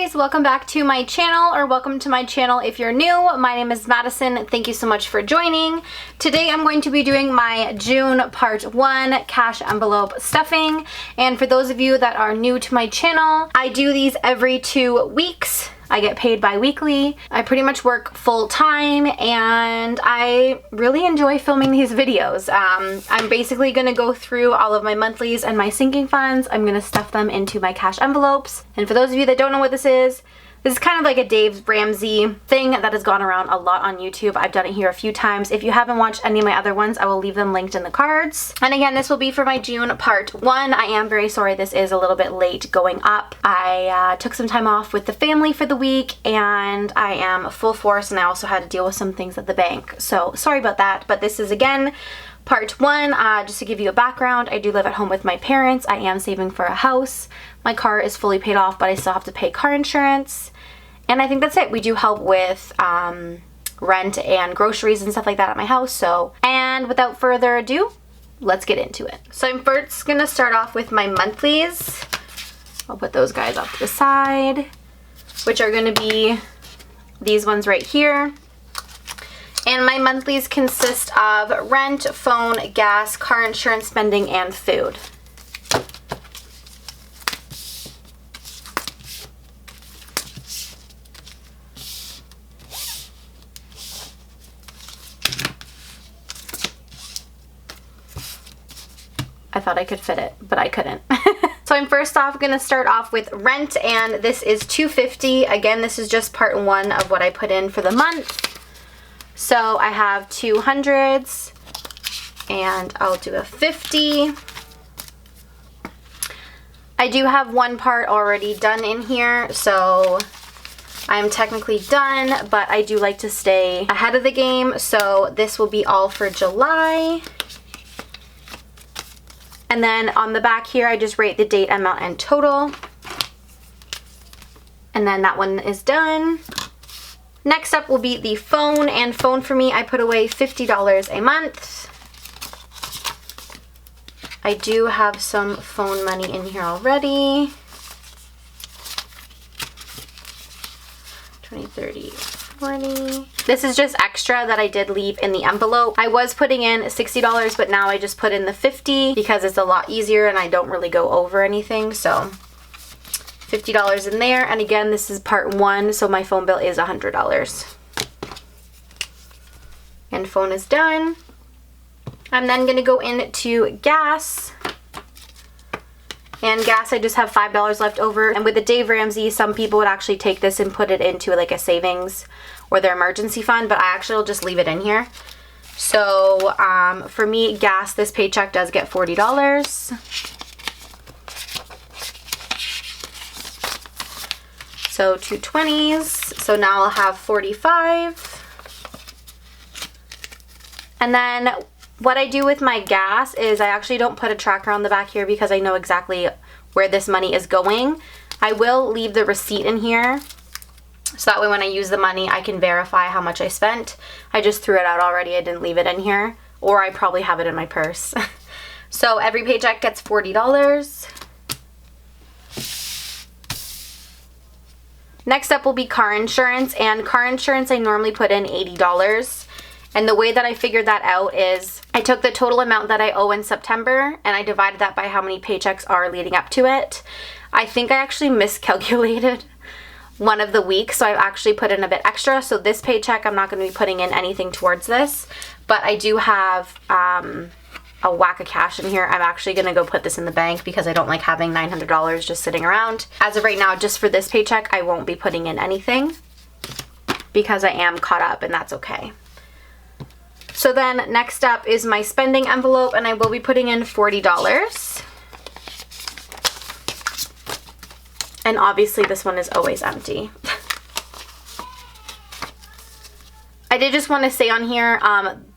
guys, welcome back to my channel, or welcome to my channel if you're new. My name is Madison. Thank you so much for joining. Today I'm going to be doing my June part 1 cash envelope stuffing, and for those of you that are new to my channel, I do these every 2 weeks. I get paid bi-weekly. I pretty much work full-time and I really enjoy filming these videos. I'm basically gonna go through all of my monthlies and my sinking funds. I'm gonna stuff them into my cash envelopes. And for those of you that don't know what this is kind of like a Dave Ramsey thing that has gone around a lot on YouTube. I've done it here a few times. If you haven't watched any of my other ones, I will leave them linked in the cards. And again, this will be for my June part 1. I am very sorry this is a little bit late going up. I took some time off with the family for the week and I am full force, and I also had to deal with some things at the bank. So sorry about that, but this is again part 1. Just to give you a background, I do live at home with my parents. I am saving for a house. My car is fully paid off, but I still have to pay car insurance. And I think that's it. We do help with rent and groceries and stuff like that at my house. So, and without further ado, let's get into it. So I'm first gonna start off with my monthlies. I'll put those guys off to the side, which are gonna be these ones right here. And my monthlies consist of rent, phone, gas, car insurance spending, and food. I thought I could fit it, but I couldn't. So I'm first off going to start off with rent, and this is $250. Again, this is just part 1 of what I put in for the month. So I have 200s, and I'll do a 50. I do have one part already done in here, so I'm technically done, but I do like to stay ahead of the game. So this will be all for July. And then on the back here, I just rate the date, amount, and total. And then that one is done. Next up will be the phone, and phone for me, I put away $50 a month. I do have some phone money in here already. 20, 30, 40. This is just extra that I did leave in the envelope. I was putting in $60, but now I just put in the 50 because it's a lot easier and I don't really go over anything. So $50 in there. And again, this is part 1, so my phone bill is $100. And phone is done. I'm then gonna go into gas. And gas, I just have $5 left over. And with the Dave Ramsey, some people would actually take this and put it into like a savings or their emergency fund, but I actually will just leave it in here. So for me, gas, this paycheck does get $40. So 2 20s. So now I'll have 45. And then what I do with my gas is I actually don't put a tracker on the back here because I know exactly where this money is going. I will leave the receipt in here, so that way when I use the money, I can verify how much I spent. I just threw it out already. I didn't leave it in here, or I probably have it in my purse. So every paycheck gets $40. Next up will be car insurance, and car insurance I normally put in $80. And the way that I figured that out is I took the total amount that I owe in September and I divided that by how many paychecks are leading up to it. I think I actually miscalculated one of the weeks, so I've actually put in a bit extra. So this paycheck, I'm not going to be putting in anything towards this, but I do have a whack of cash in here. I'm actually going to go put this in the bank because I don't like having $900 just sitting around. As of right now, just for this paycheck, I won't be putting in anything because I am caught up, and that's okay. So then next up is my spending envelope, and I will be putting in $40. And obviously this one is always empty. I did just want to say on here,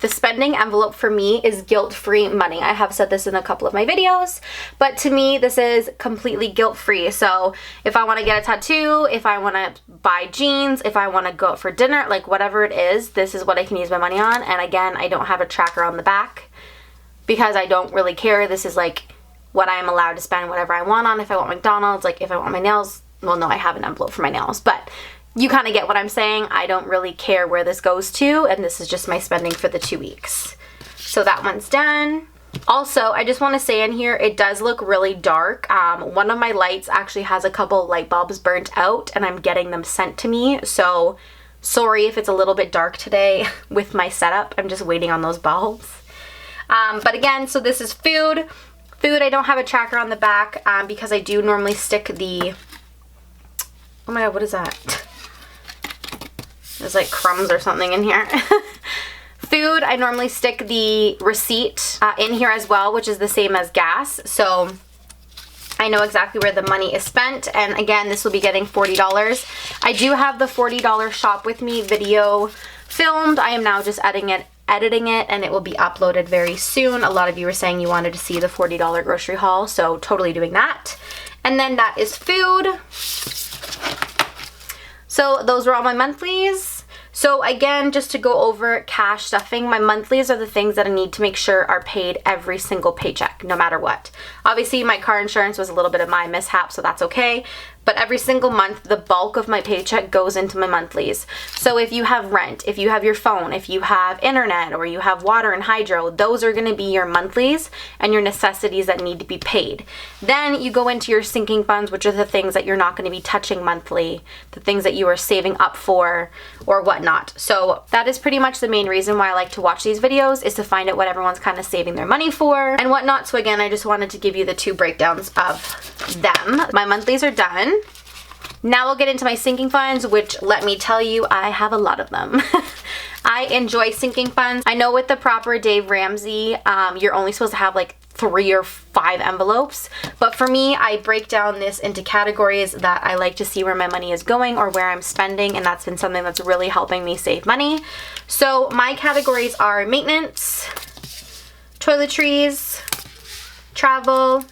the spending envelope for me is guilt-free money. I have said this in a couple of my videos, but to me, this is completely guilt-free. So if I want to get a tattoo, if I want to buy jeans, if I want to go out for dinner, like whatever it is, this is what I can use my money on. And again, I don't have a tracker on the back because I don't really care. This is like what I am allowed to spend whatever I want on. If I want McDonald's, like if I want my nails well, no, I have an envelope for my nails, but you kind of get what I'm saying. I don't really care where this goes to, and this is just my spending for the 2 weeks. So that one's done. Also, I just want to say in here, it does look really dark. One of my lights actually has a couple light bulbs burnt out, and I'm getting them sent to me. So sorry if it's a little bit dark today with my setup. I'm just waiting on those bulbs. But again, so this is food. Food, I don't have a tracker on the back because I do normally stick the, oh my god, what is that? There's like crumbs or something in here. Food, I normally stick the receipt in here as well, which is the same as gas. So I know exactly where the money is spent. And again, this will be getting $40. I do have the $40 shop with me video filmed. I am now just editing it, and it will be uploaded very soon. A lot of you were saying you wanted to see the $40 grocery haul, so totally doing that. And then that is food. So those were all my monthlies. So again, just to go over cash stuffing, my monthlies are the things that I need to make sure are paid every single paycheck, no matter what. Obviously, my car insurance was a little bit of my mishap, so that's okay. But every single month, the bulk of my paycheck goes into my monthlies. So if you have rent, if you have your phone, if you have internet, or you have water and hydro, those are gonna be your monthlies and your necessities that need to be paid. Then you go into your sinking funds, which are the things that you're not gonna be touching monthly, the things that you are saving up for or whatnot. So that is pretty much the main reason why I like to watch these videos, is to find out what everyone's kind of saving their money for and whatnot. So again, I just wanted to give you the 2 breakdowns of them. My monthlies are done. Now we'll get into my sinking funds, which, let me tell you, I have a lot of them. I enjoy sinking funds. I know with the proper Dave Ramsey, you're only supposed to have like 3 or 5 envelopes, but for me, I break down this into categories that I like to see where my money is going or where I'm spending, and that's been something that's really helping me save money. So my categories are maintenance, toiletries, travel,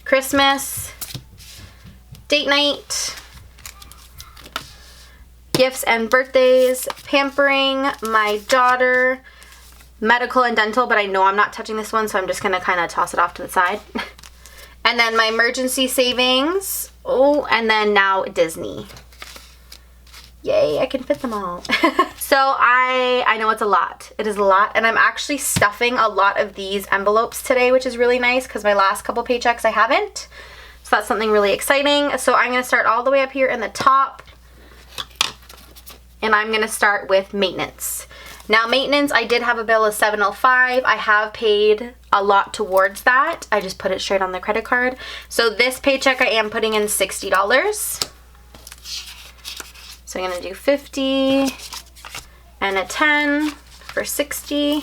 Christmas, date night, gifts and birthdays, pampering, my daughter, medical and dental, but I know I'm not touching this one, so I'm just gonna kind of toss it off to the side. And then my emergency savings, oh, and then now Disney. Yay, I can fit them all. So I know it's a lot. It is a lot, and I'm actually stuffing a lot of these envelopes today, which is really nice because my last couple paychecks I haven't. So that's something really exciting. So I'm gonna start all the way up here in the top, and I'm gonna start with maintenance. Now maintenance, I did have a bill of $705. I have paid a lot towards that. I just put it straight on the credit card. So this paycheck I am putting in $60. So I'm gonna do 50 and a 10 for 60.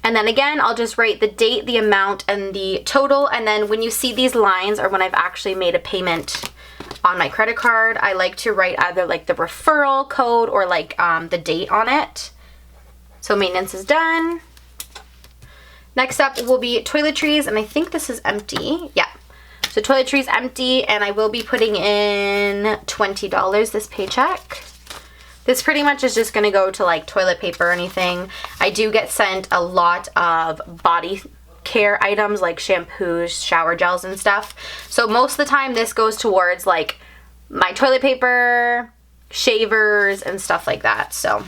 And then again, I'll just write the date, the amount, and the total. And then when you see these lines are when I've actually made a payment on my credit card, I like to write either like the referral code or like the date on it. So maintenance is done. Next up will be toiletries, and I think this is empty. Yeah. So toiletries empty, and I will be putting in $20 this paycheck. This pretty much is just gonna go to like toilet paper or anything. I do get sent a lot of body care items like shampoos, shower gels, and stuff. So most of the time this goes towards like my toilet paper, shavers, and stuff like that. So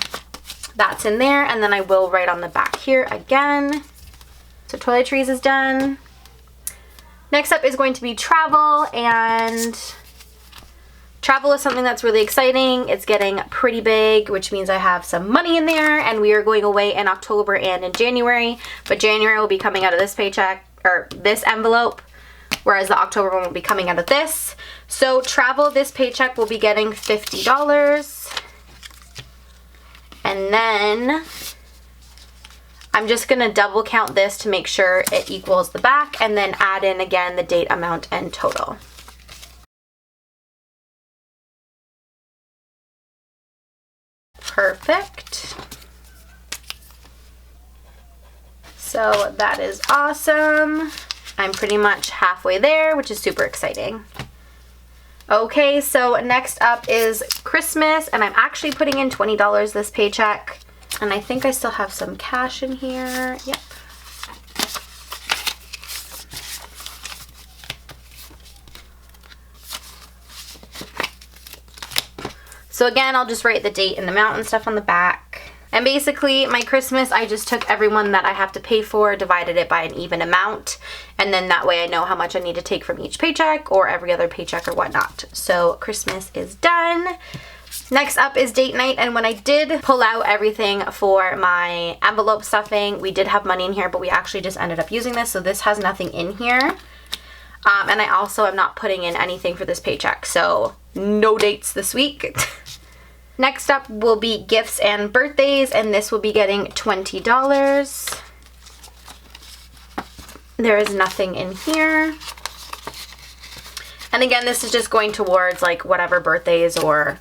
that's in there, and then I will write on the back here again. So toiletries is done. Next up is going to be travel, and travel is something that's really exciting. It's getting pretty big, which means I have some money in there, and we are going away in October and in January, but January will be coming out of this paycheck, or this envelope, whereas the October one will be coming out of this. So travel, this paycheck will be getting $50. And then I'm just gonna double count this to make sure it equals the back, and then add in again the date, amount, and total. Perfect. So that is awesome. I'm pretty much halfway there, which is super exciting. Okay, so next up is Christmas, and I'm actually putting in $20 this paycheck. And I think I still have some cash in here. Yep. So again, I'll just write the date and amount and stuff on the back. And basically, my Christmas, I just took everyone that I have to pay for, divided it by an even amount, and then that way I know how much I need to take from each paycheck or every other paycheck or whatnot. So Christmas is done. Next up is date night, and when I did pull out everything for my envelope stuffing, we did have money in here, but we actually just ended up using this, so this has nothing in here. And I also am not putting in anything for this paycheck, so no dates this week. Next up will be gifts and birthdays, and this will be getting $20. There is nothing in here. And again, this is just going towards like whatever birthdays or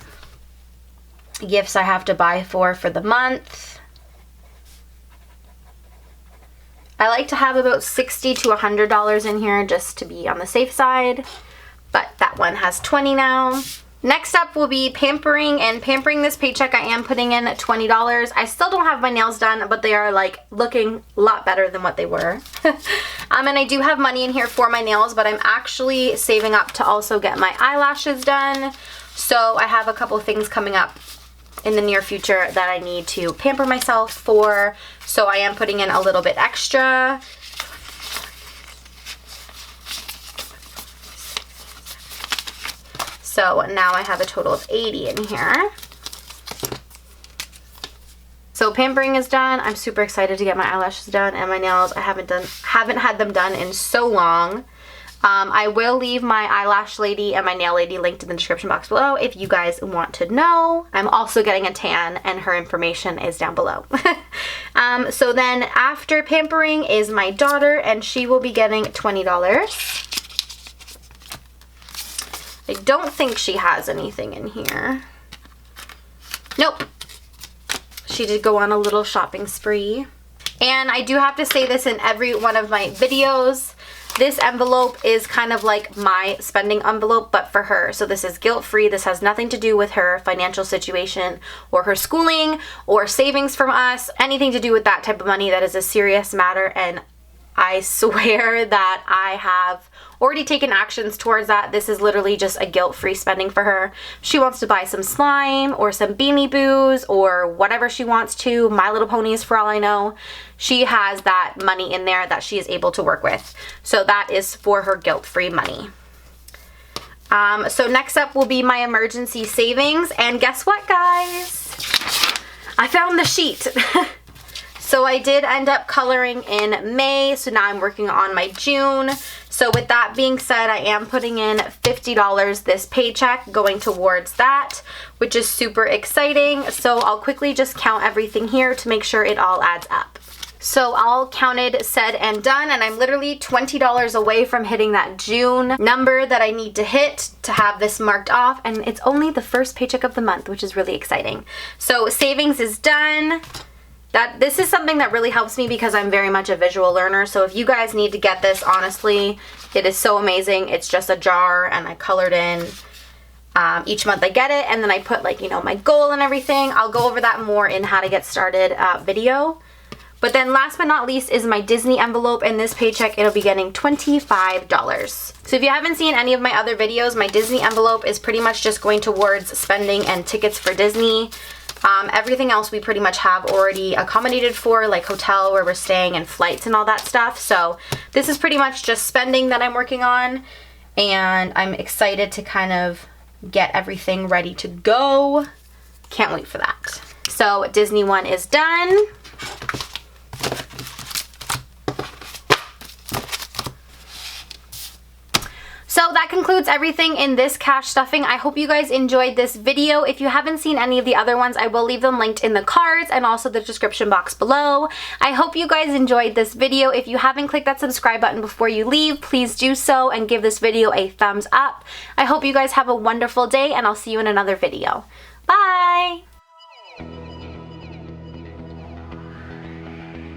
gifts I have to buy for the month. I like to have about $60 to $100 in here just to be on the safe side, but that one has 20 now. Next up will be pampering, and pampering this paycheck I am putting in $20. I still don't have my nails done, but they are like looking a lot better than what they were. And I do have money in here for my nails, but I'm actually saving up to also get my eyelashes done. So I have a couple things coming up in the near future that I need to pamper myself for. So I am putting in a little bit extra. So now I have a total of 80 in here. So pampering is done. I'm super excited to get my eyelashes done and my nails. I haven't had them done in so long. I will leave my eyelash lady and my nail lady linked in the description box below if you guys want to know. I'm also getting a tan and her information is down below. So then after pampering is my daughter, and she will be getting $20. I don't think she has anything in here. Nope. She did go on a little shopping spree. And I do have to say this in every one of my videos. This envelope is kind of like my spending envelope, but for her. So this is guilt-free. This has nothing to do with her financial situation or her schooling or savings from us. Anything to do with that type of money. That is a serious matter, and I swear that I have already taken actions towards that. This is literally just a guilt-free spending for her. She wants to buy some slime or some Beanie Boos or whatever she wants to, My Little Ponies for all I know. She has that money in there that she is able to work with. So that is for her guilt-free money. So next up will be my emergency savings. And guess what, guys? I found the sheet. So I did end up coloring in May, so now I'm working on my June. So with that being said, I am putting in $50 this paycheck going towards that, which is super exciting. So I'll quickly just count everything here to make sure it all adds up. So all counted, said, and done, and I'm literally $20 away from hitting that June number that I need to hit to have this marked off, and it's only the first paycheck of the month, which is really exciting. So savings is done. This is something that really helps me because I'm very much a visual learner. So if you guys need to get this, honestly, it is so amazing. It's just a jar and I colored in. Each month I get it, and then I put like, you know, my goal and everything. I'll go over that more in how to get started video. But then last but not least is my Disney envelope, and this paycheck it'll be getting $25. So if you haven't seen any of my other videos, my Disney envelope is pretty much just going towards spending and tickets for Disney. Everything else we pretty much have already accommodated for, like hotel where we're staying and flights and all that stuff. So this is pretty much just spending that I'm working on, and I'm excited to kind of get everything ready to go. Can't wait for that. So Disney one is done. So that concludes everything in this cash stuffing. I hope you guys enjoyed this video. If you haven't seen any of the other ones, I will leave them linked in the cards and also the description box below. I hope you guys enjoyed this video. If you haven't clicked that subscribe button before you leave, please do so and give this video a thumbs up. I hope you guys have a wonderful day, and I'll see you in another video. Bye!